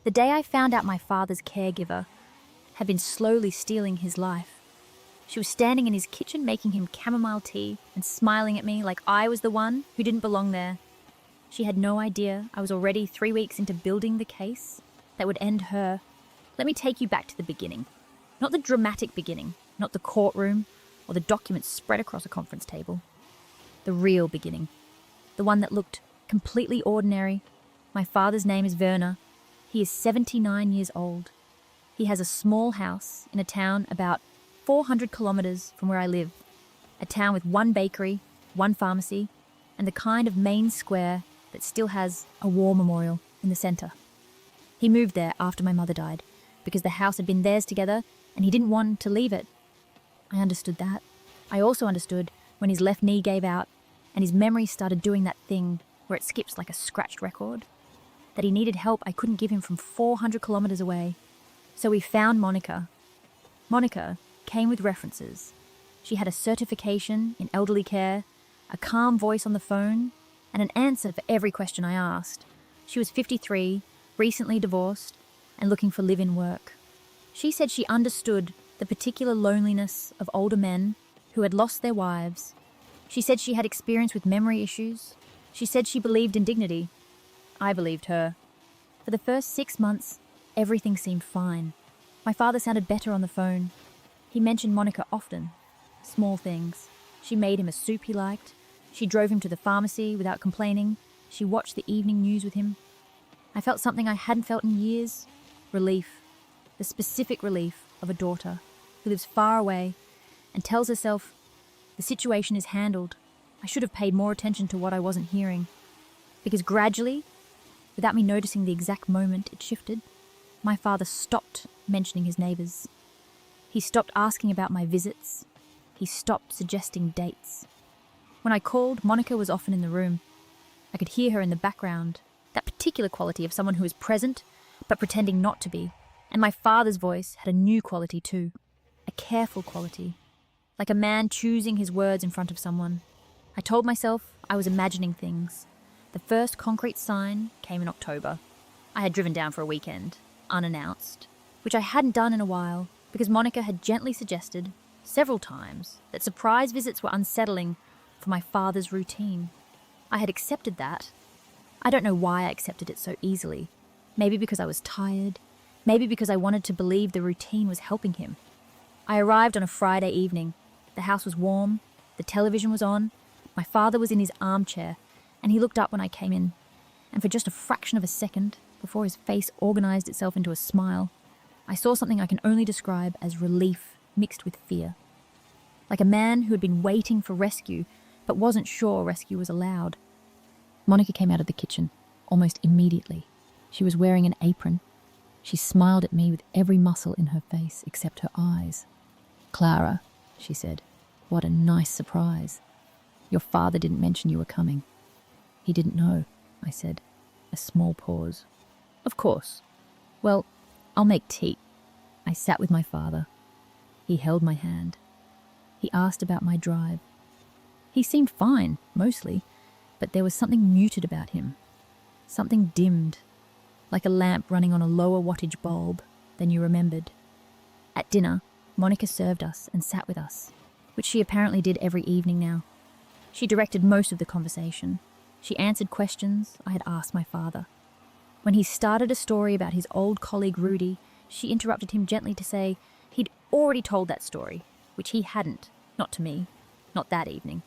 The day I found out my father's caregiver had been slowly stealing his life. She was standing in his kitchen making him chamomile tea and smiling at me like I was the one who didn't belong there. She had no idea I was already 3 weeks into building the case that would end her. Let me take you back to the beginning. Not the dramatic beginning, not the courtroom or the documents spread across a conference table. The real beginning. The one that looked completely ordinary. My father's name is Werner. He is 79 years old. He has a small house in a town about 400 kilometers from where I live. A town with one bakery, one pharmacy, and the kind of main square that still has a war memorial in the center. He moved there after my mother died because the house had been theirs together and he didn't want to leave it. I understood that. I also understood when his left knee gave out and his memory started doing that thing where it skips like a scratched record. That he needed help I couldn't give him from 400 kilometers away. So we found Monica. Monica came with references. She had a certification in elderly care, a calm voice on the phone, and an answer for every question I asked. She was 53, recently divorced, and looking for live-in work. She said she understood the particular loneliness of older men who had lost their wives. She said she had experience with memory issues. She said she believed in dignity. I believed her. For the first 6 months, everything seemed fine. My father sounded better on the phone. He mentioned Monica often. Small things. She made him a soup he liked. She drove him to the pharmacy without complaining. She watched the evening news with him. I felt something I hadn't felt in years. Relief. The specific relief of a daughter who lives far away and tells herself, the situation is handled. I should have paid more attention to what I wasn't hearing. Because gradually, without me noticing the exact moment it shifted, my father stopped mentioning his neighbours. He stopped asking about my visits. He stopped suggesting dates. When I called, Monica was often in the room. I could hear her in the background, that particular quality of someone who is present but pretending not to be. And my father's voice had a new quality too, a careful quality, like a man choosing his words in front of someone. I told myself I was imagining things. The first concrete sign came in October. I had driven down for a weekend, unannounced, which I hadn't done in a while because Monica had gently suggested, several times, that surprise visits were unsettling for my father's routine. I had accepted that. I don't know why I accepted it so easily. Maybe because I was tired. Maybe because I wanted to believe the routine was helping him. I arrived on a Friday evening. The house was warm. The television was on. My father was in his armchair, and he looked up when I came in. And for just a fraction of a second, before his face organized itself into a smile, I saw something I can only describe as relief mixed with fear. Like a man who had been waiting for rescue, but wasn't sure rescue was allowed. Monica came out of the kitchen, almost immediately. She was wearing an apron. She smiled at me with every muscle in her face except her eyes. "Clara," she said, "what a nice surprise. Your father didn't mention you were coming." "He didn't know," I said. A small pause. "Of course. Well, I'll make tea." I sat with my father. He held my hand. He asked about my drive. He seemed fine, mostly, but there was something muted about him. Something dimmed, like a lamp running on a lower wattage bulb than you remembered. At dinner, Monica served us and sat with us, which she apparently did every evening now. She directed most of the conversation. She answered questions I had asked my father. When he started a story about his old colleague Rudy, she interrupted him gently to say he'd already told that story, which he hadn't, not to me, not that evening.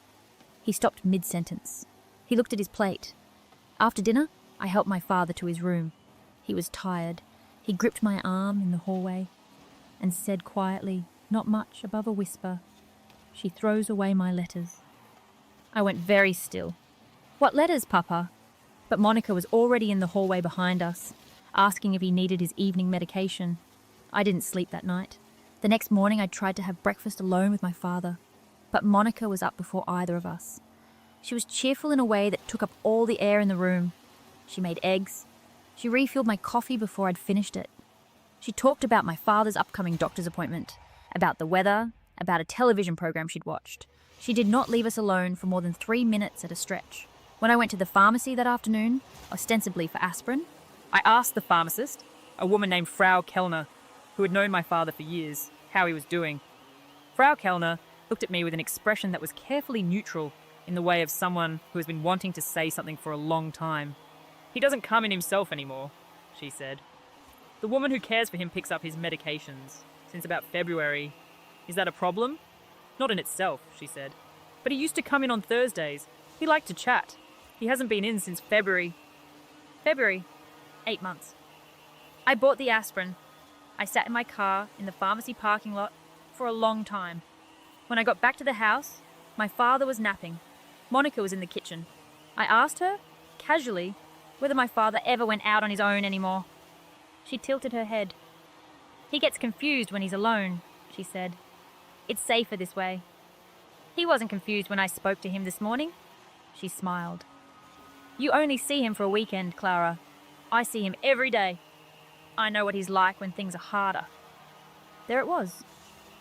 He stopped mid-sentence. He looked at his plate. After dinner, I helped my father to his room. He was tired. He gripped my arm in the hallway and said quietly, not much above a whisper, "She throws away my letters." I went very still. "What letters, Papa?" But Monica was already in the hallway behind us, asking if he needed his evening medication. I didn't sleep that night. The next morning I tried to have breakfast alone with my father, but Monica was up before either of us. She was cheerful in a way that took up all the air in the room. She made eggs. She refilled my coffee before I'd finished it. She talked about my father's upcoming doctor's appointment, about the weather, about a television program she'd watched. She did not leave us alone for more than 3 minutes at a stretch. When I went to the pharmacy that afternoon, ostensibly for aspirin, I asked the pharmacist, a woman named Frau Kellner, who had known my father for years, how he was doing. Frau Kellner looked at me with an expression that was carefully neutral, in the way of someone who has been wanting to say something for a long time. "He doesn't come in himself anymore," she said. "The woman who cares for him picks up his medications since about February. Is that a problem?" "Not in itself," she said. "But he used to come in on Thursdays. He liked to chat. He hasn't been in since February." February. 8 months. I bought the aspirin. I sat in my car in the pharmacy parking lot for a long time. When I got back to the house, my father was napping. Monica was in the kitchen. I asked her, casually, whether my father ever went out on his own anymore. She tilted her head. "He gets confused when he's alone," she said. "It's safer this way." "He wasn't confused when I spoke to him this morning." She smiled. "You only see him for a weekend, Clara. I see him every day. I know what he's like when things are harder." There it was.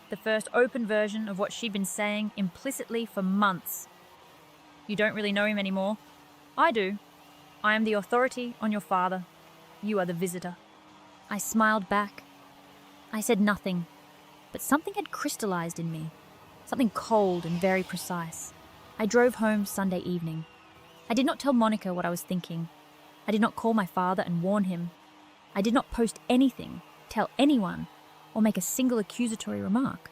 The first open version of what she'd been saying implicitly for months. "You don't really know him anymore." "I do. I am the authority on your father. You are the visitor." I smiled back. I said nothing, but something had crystallized in me. Something cold and very precise. I drove home Sunday evening. I did not tell Monica what I was thinking. I did not call my father and warn him. I did not post anything, tell anyone, or make a single accusatory remark.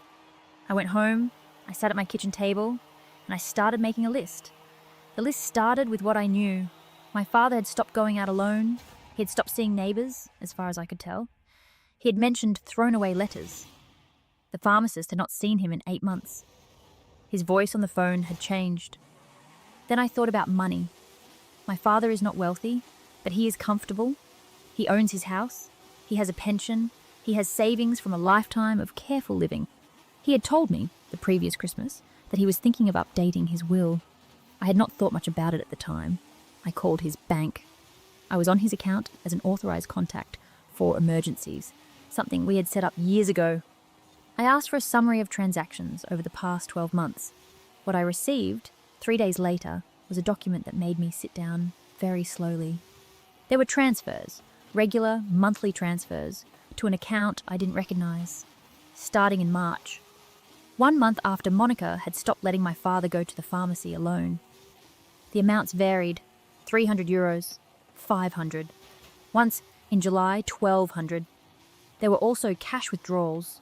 I went home, I sat at my kitchen table, and I started making a list. The list started with what I knew. My father had stopped going out alone. He had stopped seeing neighbours, as far as I could tell. He had mentioned thrown-away letters. The pharmacist had not seen him in 8 months. His voice on the phone had changed. Then I thought about money. My father is not wealthy, but he is comfortable. He owns his house. He has a pension. He has savings from a lifetime of careful living. He had told me, the previous Christmas, that he was thinking of updating his will. I had not thought much about it at the time. I called his bank. I was on his account as an authorised contact for emergencies, something we had set up years ago. I asked for a summary of transactions over the past 12 months. What I received, 3 days later, was a document that made me sit down very slowly. There were transfers, regular monthly transfers, to an account I didn't recognise, starting in March. 1 month after Monica had stopped letting my father go to the pharmacy alone. The amounts varied, 300 euros, 500. Once, in July, 1,200. There were also cash withdrawals,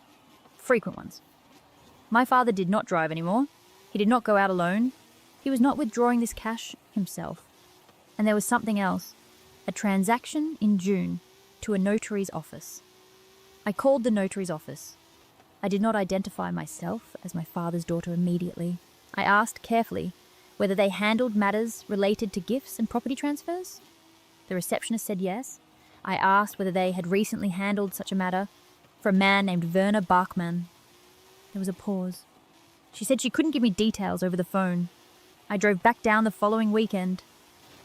frequent ones. My father did not drive anymore. He did not go out alone. He was not withdrawing this cash himself. And there was something else, a transaction in June to a notary's office. I called the notary's office. I did not identify myself as my father's daughter immediately. I asked carefully whether they handled matters related to gifts and property transfers. The receptionist said yes. I asked whether they had recently handled such a matter for a man named Werner Bachmann. There was a pause. She said she couldn't give me details over the phone. I drove back down the following weekend.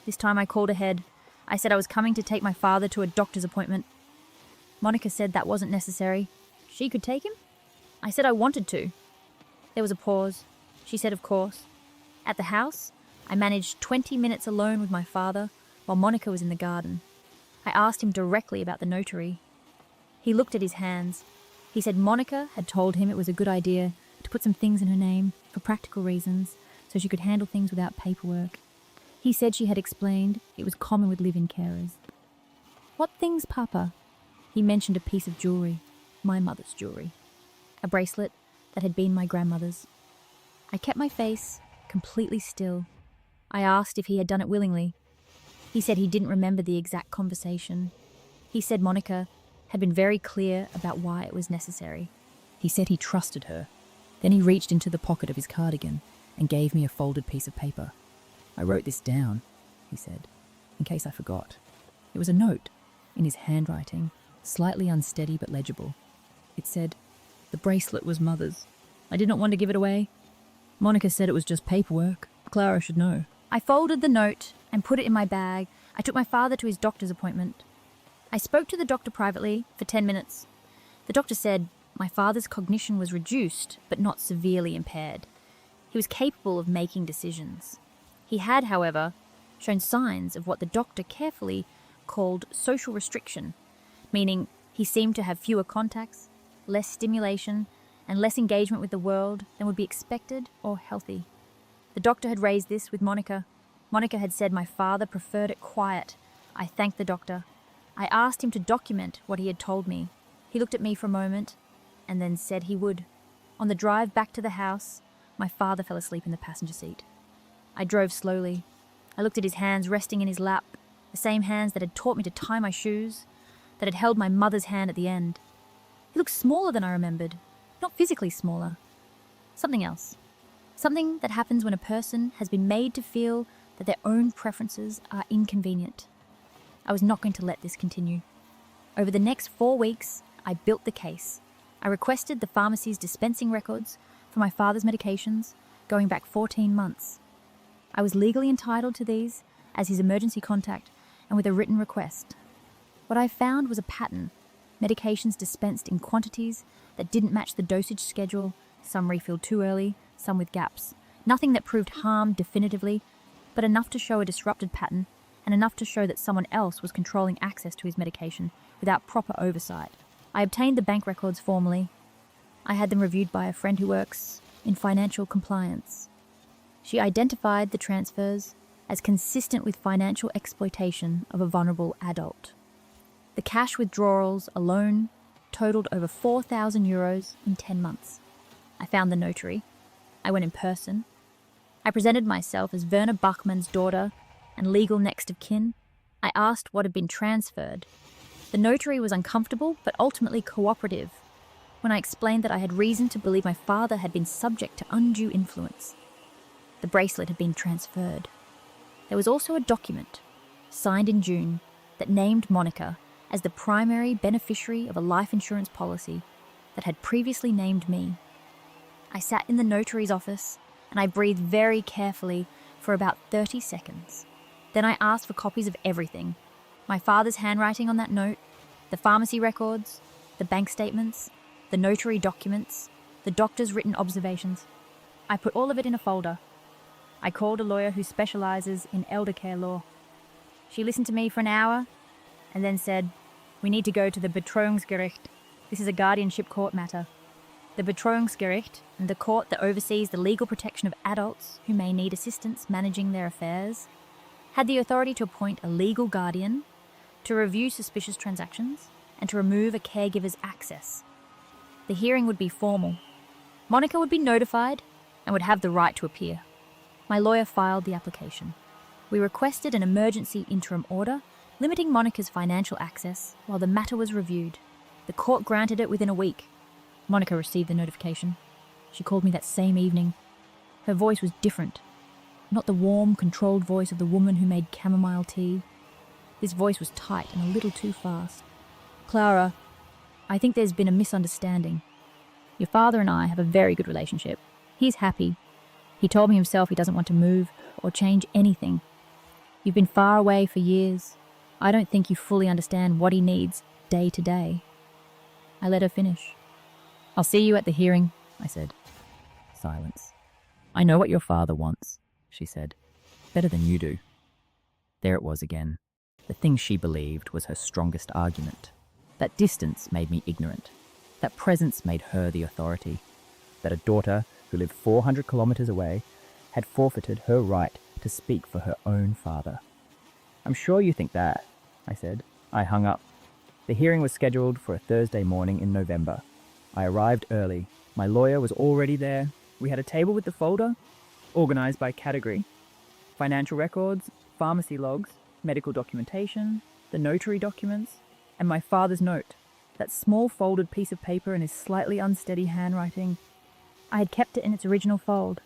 This time I called ahead. I said I was coming to take my father to a doctor's appointment. Monica said that wasn't necessary. She could take him? I said I wanted to. There was a pause. She said of course. At the house, I managed 20 minutes alone with my father while Monica was in the garden. I asked him directly about the notary. He looked at his hands. He said Monica had told him it was a good idea to put some things in her name for practical reasons so she could handle things without paperwork. He said she had explained it was common with live-in carers. "What things, Papa?" He mentioned a piece of jewellery, my mother's jewellery, a bracelet that had been my grandmother's. I kept my face completely still. I asked if he had done it willingly. He said he didn't remember the exact conversation. He said Monica had been very clear about why it was necessary. He said he trusted her. Then he reached into the pocket of his cardigan and gave me a folded piece of paper. "I wrote this down," he said, "in case I forgot." It was a note, in his handwriting, slightly unsteady but legible. It said, "The bracelet was Mother's. I did not want to give it away. Monica said it was just paperwork. Clara should know." I folded the note and put it in my bag. I took my father to his doctor's appointment. I spoke to the doctor privately for 10 minutes. The doctor said my father's cognition was reduced, but not severely impaired. He was capable of making decisions. He had, however, shown signs of what the doctor carefully called social restriction, meaning he seemed to have fewer contacts, less stimulation, and less engagement with the world than would be expected or healthy. The doctor had raised this with Monica. Monica had said my father preferred it quiet. I thanked the doctor. I asked him to document what he had told me. He looked at me for a moment and then said he would. On the drive back to the house, my father fell asleep in the passenger seat. I drove slowly. I looked at his hands resting in his lap, the same hands that had taught me to tie my shoes, that had held my mother's hand at the end. He looked smaller than I remembered, not physically smaller. Something else. Something that happens when a person has been made to feel that their own preferences are inconvenient. I was not going to let this continue. Over the next 4 weeks, I built the case. I requested the pharmacy's dispensing records for my father's medications going back 14 months. I was legally entitled to these as his emergency contact and with a written request. What I found was a pattern. Medications dispensed in quantities that didn't match the dosage schedule, some refilled too early, some with gaps. Nothing that proved harm definitively, but enough to show a disrupted pattern and enough to show that someone else was controlling access to his medication without proper oversight. I obtained the bank records formally. I had them reviewed by a friend who works in financial compliance. She identified the transfers as consistent with financial exploitation of a vulnerable adult. The cash withdrawals alone totaled over 4,000 euros in 10 months. I found the notary. I went in person. I presented myself as Werner Bachmann's daughter and legal next of kin. I asked what had been transferred. The notary was uncomfortable but ultimately cooperative when I explained that I had reason to believe my father had been subject to undue influence. The bracelet had been transferred. There was also a document, signed in June, that named Monica as the primary beneficiary of a life insurance policy that had previously named me. I sat in the notary's office and I breathed very carefully for about 30 seconds. Then I asked for copies of everything. My father's handwriting on that note, the pharmacy records, the bank statements, the notary documents, the doctor's written observations. I put all of it in a folder. I called a lawyer who specializes in elder care law. She listened to me for an hour and then said, "We need to go to the Betreuungsgericht. This is a guardianship court matter." The Betreuungsgericht, the court that oversees the legal protection of adults who may need assistance managing their affairs, had the authority to appoint a legal guardian, to review suspicious transactions, and to remove a caregiver's access. The hearing would be formal. Monica would be notified and would have the right to appear. My lawyer filed the application. We requested an emergency interim order limiting Monica's financial access while the matter was reviewed. The court granted it within a week. Monica received the notification. She called me that same evening. Her voice was different. Not the warm, controlled voice of the woman who made chamomile tea. This voice was tight and a little too fast. "Clara, I think there's been a misunderstanding. Your father and I have a very good relationship. He's happy. He told me himself he doesn't want to move or change anything. You've been far away for years. I don't think you fully understand what he needs day to day." I let her finish. "I'll see you at the hearing," I said. Silence. "I know what your father wants," she said. "Better than you do." There it was again. The thing she believed was her strongest argument. That distance made me ignorant. That presence made her the authority. That a daughter who lived 400 kilometers away had forfeited her right to speak for her own father. "I'm sure you think that," I said. I hung up. The hearing was scheduled for a Thursday morning in November. I arrived early. My lawyer was already there. We had a table with the folder, organized by category. Financial records, pharmacy logs, medical documentation, the notary documents, and my father's note, that small folded piece of paper in his slightly unsteady handwriting. I had kept it in its original fold.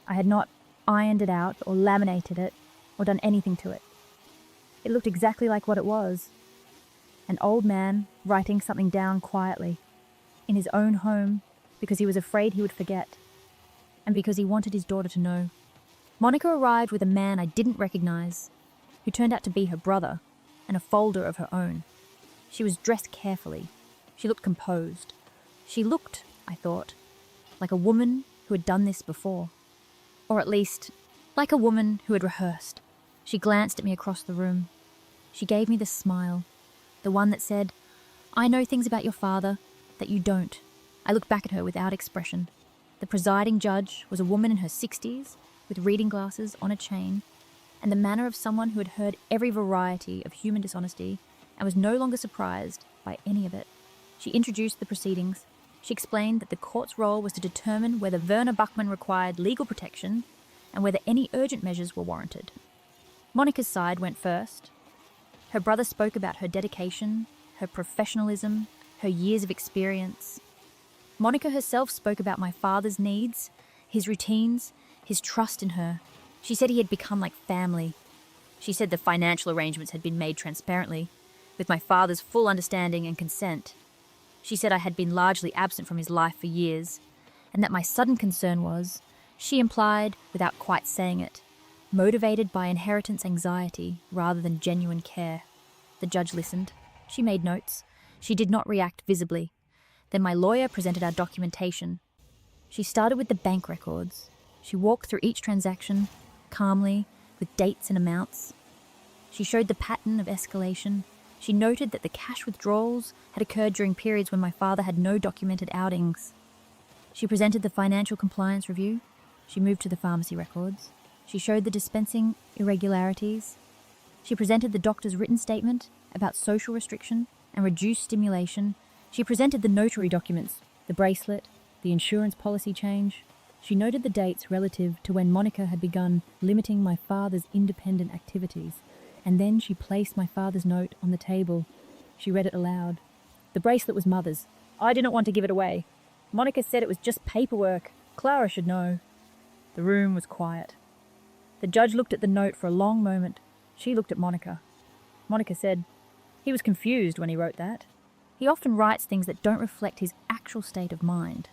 I had not ironed it out or laminated it or done anything to it. It looked exactly like what it was. An old man writing something down quietly, in his own home, because he was afraid he would forget, and because he wanted his daughter to know. Monica arrived with a man I didn't recognize, who turned out to be her brother, and a folder of her own. She was dressed carefully. She looked composed. She looked, I thought, like a woman who had done this before. Or at least, like a woman who had rehearsed. She glanced at me across the room. She gave me the smile. The one that said, "I know things about your father that you don't." I looked back at her without expression. The presiding judge was a woman in her 60s, with reading glasses on a chain, and the manner of someone who had heard every variety of human dishonesty and was no longer surprised by any of it. She introduced the proceedings. She explained that the court's role was to determine whether Werner Buchmann required legal protection and whether any urgent measures were warranted. Monica's side went first. Her brother spoke about her dedication, her professionalism, her years of experience. Monica herself spoke about my father's needs, his routines, his trust in her. She said he had become like family. She said the financial arrangements had been made transparently, with my father's full understanding and consent. She said I had been largely absent from his life for years, and that my sudden concern was, she implied, without quite saying it, motivated by inheritance anxiety rather than genuine care. The judge listened. She made notes. She did not react visibly. Then my lawyer presented our documentation. She started with the bank records. She walked through each transaction, calmly, with dates and amounts. She showed the pattern of escalation. She noted that the cash withdrawals had occurred during periods when my father had no documented outings. She presented the financial compliance review. She moved to the pharmacy records. She showed the dispensing irregularities. She presented the doctor's written statement about social restriction and reduced stimulation. She presented the notary documents, the bracelet, the insurance policy change. She noted the dates relative to when Monica had begun limiting my father's independent activities, and then she placed my father's note on the table. She read it aloud. The bracelet was Mother's. I did not want to give it away. Monica said it was just paperwork. Clara should know. The room was quiet. The judge looked at the note for a long moment. She looked at Monica. Monica said, "He was confused when he wrote that. He often writes things that don't reflect his actual state of mind."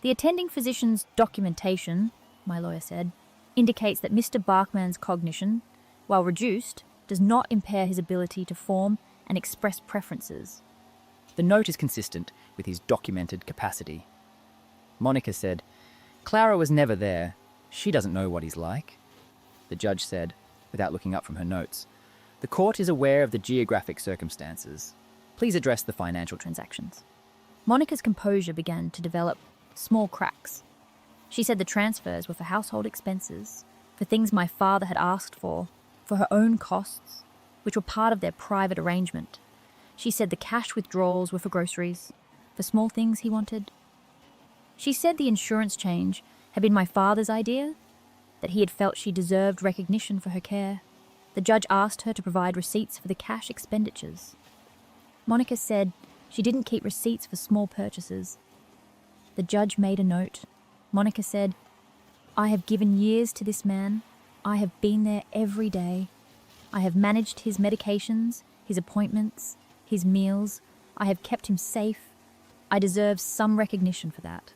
The attending physician's documentation, my lawyer said, indicates that Mr. Bachmann's cognition, while reduced, does not impair his ability to form and express preferences. The note is consistent with his documented capacity. Monica said, "Clara was never there. She doesn't know what he's like." The judge said, without looking up from her notes, "The court is aware of the geographic circumstances. Please address the financial transactions." Monica's composure began to develop small cracks. She said the transfers were for household expenses, for things my father had asked for her own costs, which were part of their private arrangement. She said the cash withdrawals were for groceries, for small things he wanted. She said the insurance change had been my father's idea, that he had felt she deserved recognition for her care. The judge asked her to provide receipts for the cash expenditures. Monica said she didn't keep receipts for small purchases. The judge made a note. Monica said, "I have given years to this man. I have been there every day. I have managed his medications, his appointments, his meals. I have kept him safe. I deserve some recognition for that."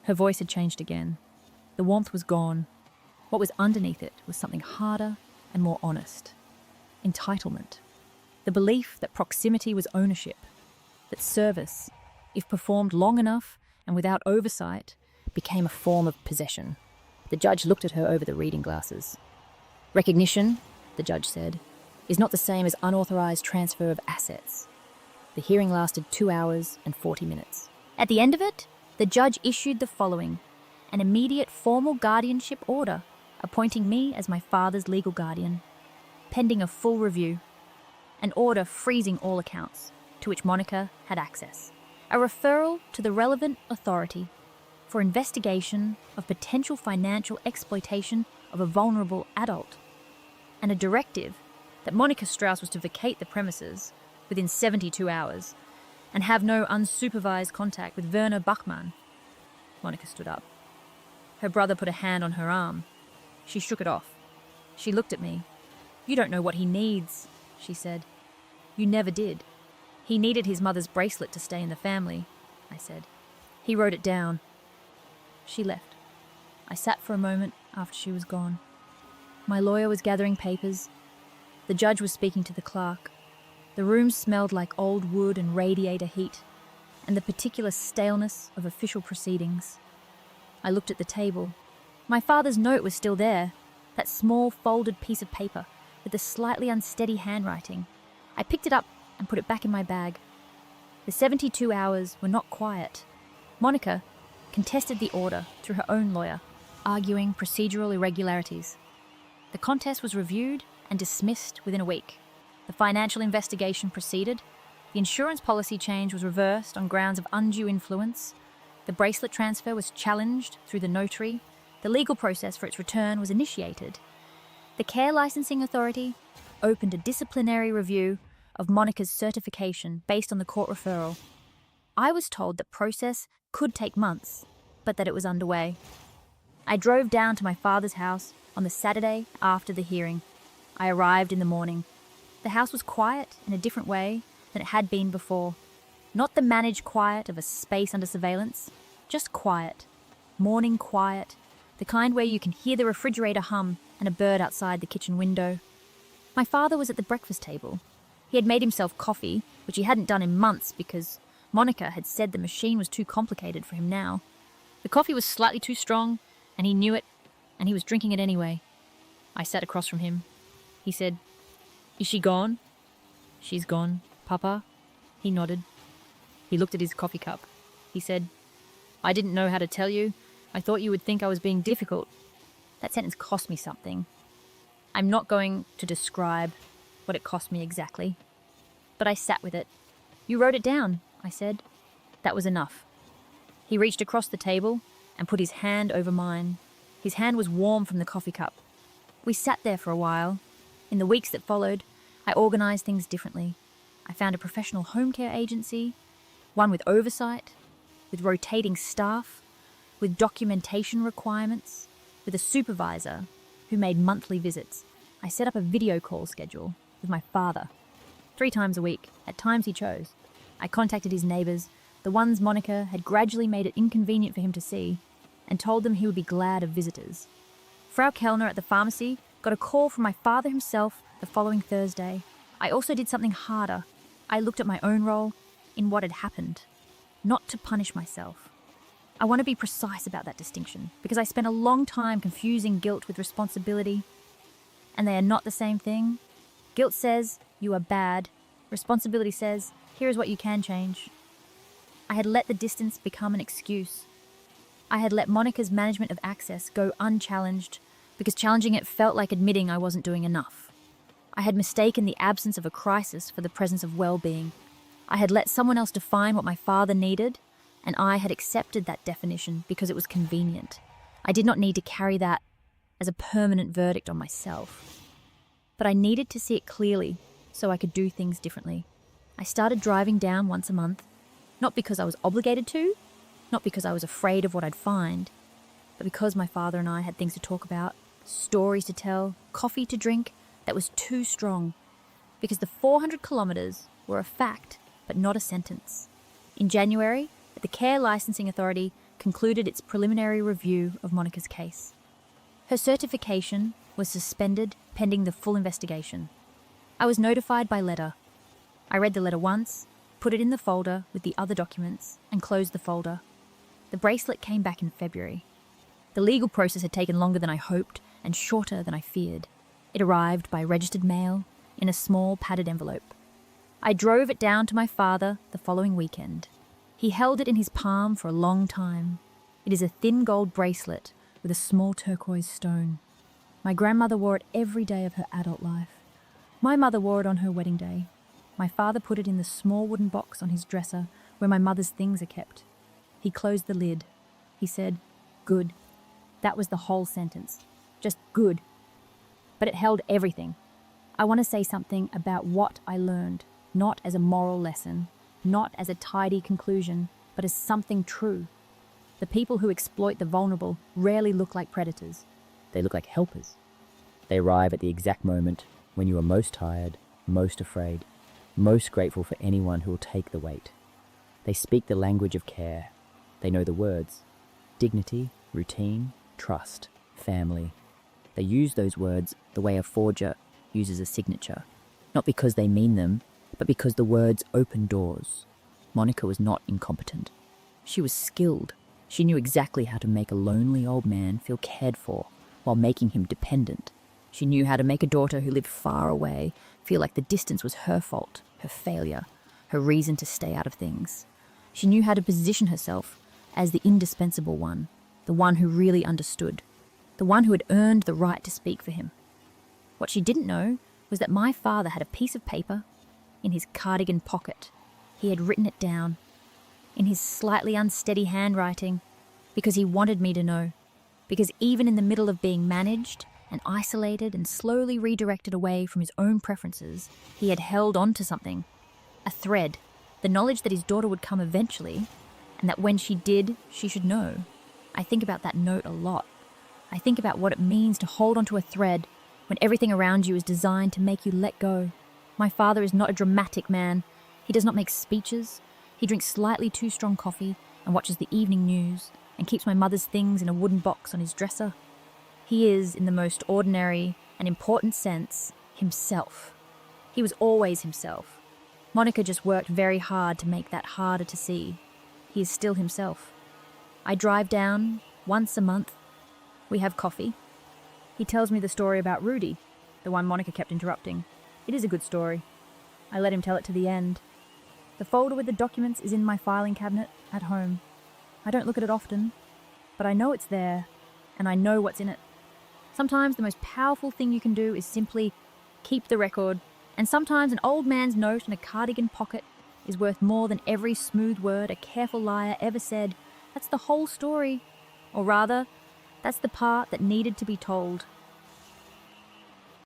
Her voice had changed again. The warmth was gone. What was underneath it was something harder and more honest. Entitlement. The belief that proximity was ownership, that service, if performed long enough and without oversight, became a form of possession. The judge looked at her over the reading glasses. "Recognition," the judge said, "is not the same as unauthorized transfer of assets." The hearing lasted 2 hours and 40 minutes. At the end of it, the judge issued the following: an immediate formal guardianship order, appointing me as my father's legal guardian, pending a full review. An order freezing all accounts, to which Monica had access. A referral to the relevant authority for investigation of potential financial exploitation of a vulnerable adult. And a directive that Monica Strauss was to vacate the premises within 72 hours and have no unsupervised contact with Werner Buchmann. Monica stood up. Her brother put a hand on her arm. She shook it off. She looked at me. "You don't know what he needs," she said. "You never did. He needed his mother's bracelet to stay in the family," I said. "He wrote it down." She left. I sat for a moment after she was gone. My lawyer was gathering papers. The judge was speaking to the clerk. The room smelled like old wood and radiator heat, and the particular staleness of official proceedings. I looked at the table. My father's note was still there, that small folded piece of paper with the slightly unsteady handwriting. I picked it up and put it back in my bag. The 72 hours were not quiet. Monica contested the order through her own lawyer, arguing procedural irregularities. The contest was reviewed and dismissed within a week. The financial investigation proceeded. The insurance policy change was reversed on grounds of undue influence. The bracelet transfer was challenged through the notary. The legal process for its return was initiated. The Care Licensing Authority opened a disciplinary review of Monica's certification based on the court referral. I was told the process could take months, but that it was underway. I drove down to my father's house on the Saturday after the hearing. I arrived in the morning. The house was quiet in a different way than it had been before. Not the managed quiet of a space under surveillance, just quiet. Morning quiet, the kind where you can hear the refrigerator hum and a bird outside the kitchen window. My father was at the breakfast table. He had made himself coffee, which he hadn't done in months because Monica had said the machine was too complicated for him now. The coffee was slightly too strong, and he knew it, and he was drinking it anyway. I sat across from him. He said, "Is she gone?" "She's gone, Papa." He nodded. He looked at his coffee cup. He said, "I didn't know how to tell you. I thought you would think I was being difficult." That sentence cost me something. I'm not going to describe what it cost me exactly, but I sat with it. "You wrote it down," I said. That was enough. He reached across the table and put his hand over mine. His hand was warm from the coffee cup. We sat there for a while. In the weeks that followed, I organised things differently. I found a professional home care agency, one with oversight, with rotating staff, with documentation requirements, with a supervisor who made monthly visits. I set up a video call schedule with my father, 3 times a week, at times he chose. I contacted his neighbours, the ones Monica had gradually made it inconvenient for him to see, and told them he would be glad of visitors. Frau Kellner at the pharmacy got a call from my father himself the following Thursday. I also did something harder. I looked at my own role in what had happened, not to punish myself. I want to be precise about that distinction, because I spent a long time confusing guilt with responsibility, and they are not the same thing. Guilt says, you are bad. Responsibility says, here is what you can change. I had let the distance become an excuse. I had let Monica's management of access go unchallenged, because challenging it felt like admitting I wasn't doing enough. I had mistaken the absence of a crisis for the presence of well-being. I had let someone else define what my father needed, and I had accepted that definition because it was convenient. I did not need to carry that as a permanent verdict on myself. But I needed to see it clearly so I could do things differently. I started driving down once a month, not because I was obligated to, not because I was afraid of what I'd find, but because my father and I had things to talk about, stories to tell, coffee to drink that was too strong. Because the 400 kilometres were a fact, but not a sentence. In January, the Care Licensing Authority concluded its preliminary review of Monica's case. Her certification was suspended pending the full investigation. I was notified by letter. I read the letter once, put it in the folder with the other documents, and closed the folder. The bracelet came back in February. The legal process had taken longer than I hoped and shorter than I feared. It arrived by registered mail in a small padded envelope. I drove it down to my father the following weekend. He held it in his palm for a long time. It is a thin gold bracelet with a small turquoise stone. My grandmother wore it every day of her adult life. My mother wore it on her wedding day. My father put it in the small wooden box on his dresser where my mother's things are kept. He closed the lid. He said, "Good." That was the whole sentence. Just good. But it held everything. I want to say something about what I learned, not as a moral lesson, not as a tidy conclusion, but as something true. The people who exploit the vulnerable rarely look like predators. They look like helpers. They arrive at the exact moment when you are most tired, most afraid, most grateful for anyone who will take the weight. They speak the language of care. They know the words: dignity, routine, trust, family. They use those words the way a forger uses a signature, not because they mean them, but because the words open doors. Monica was not incompetent. She was skilled. She knew exactly how to make a lonely old man feel cared for while making him dependent. She knew how to make a daughter who lived far away feel like the distance was her fault. her failure, her reason to stay out of things. She knew how to position herself as the indispensable one, the one who really understood, the one who had earned the right to speak for him. What she didn't know was that my father had a piece of paper in his cardigan pocket. He had written it down in his slightly unsteady handwriting because he wanted me to know, because even in the middle of being managed and isolated and slowly redirected away from his own preferences, he had held on to something, a thread, the knowledge that his daughter would come eventually, and that when she did, she should know. I think about that note a lot. I think about what it means to hold onto a thread when everything around you is designed to make you let go. My father is not a dramatic man. He does not make speeches. He drinks slightly too strong coffee and watches the evening news and keeps my mother's things in a wooden box on his dresser. He is, in the most ordinary and important sense, himself. He was always himself. Monica just worked very hard to make that harder to see. He is still himself. I drive down once a month. We have coffee. He tells me the story about Rudy, the one Monica kept interrupting. It is a good story. I let him tell it to the end. The folder with the documents is in my filing cabinet at home. I don't look at it often, but I know it's there, and I know what's in it. Sometimes the most powerful thing you can do is simply keep the record, and sometimes an old man's note in a cardigan pocket is worth more than every smooth word a careful liar ever said. That's the whole story. Or rather, that's the part that needed to be told.